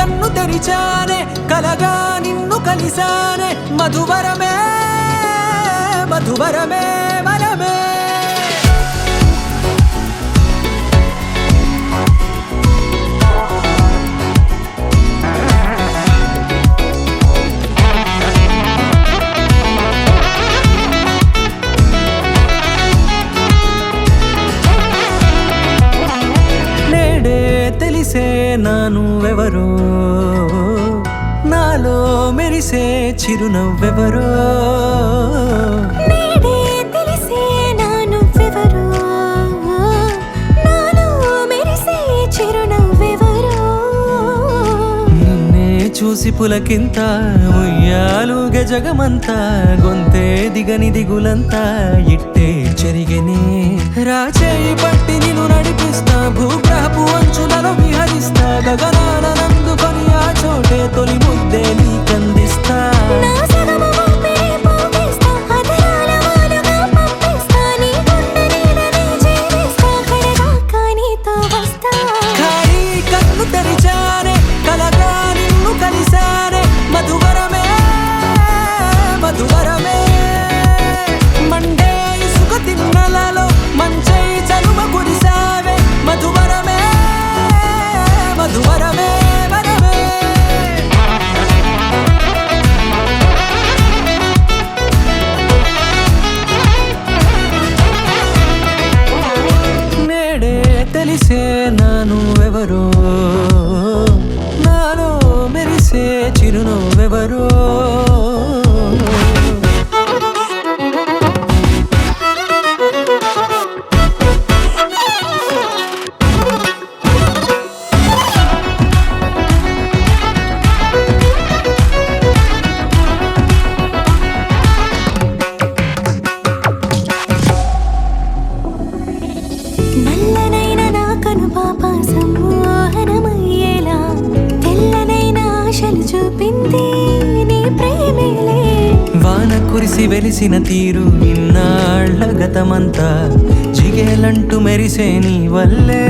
కన్ను తెరిచానే కలగా నిన్ను కలిసానే మధువరమే మధువరమే వరమే తెలిసే నానువెవరో నాలో మెరిసే చిరునవ్వెవరో నేడే తెలిసే నానువెవరో నాలో మెరిసే చిరునవ్వెవరో నిన్నే చూసి పులకింత ఉయ్యాలుగే జగమంతా గొంతే దిగని దిగులంతా ఇట్టే చెరిగెనే రాచేయి పట్టి నిన్ను నడిపిస్తా భూగ్రహపు అంచులలో విహరిస్తా గగనాన నందుకొని ఆ చోటే తొలి ముద్దే నీకందిస్తా నా సగమ ఊపిరి పోగిస్తా అధరాల వాలుగా పంపిస్తా నీ గుండె నీడనే చేరిస్తా కడదాకా నీతో వస్తా ఖాళీ కన్ను తెరిచానే కలగా నిన్ను కలిసానే మధువరమే మధువరమే మండే ఇసుక తిన్నలలో మంచై చలువ కురిసావే మధువరమే మధువరమే వరమే నేడే తెలిసే నానువెవరో నాలో మెరిసే చిరునవ్వెవరో నల్లనైన నా కనుపాప సమ్మోహనమయ్యేలా తెల్లనైన ఆశలు చూపింది నీ ప్రేమేలే వాన కురిసి వెలిసిన తీరు ఇన్నాళ్ల గతమంతా జిగేలంటూ మెరిసే నీ వల్లే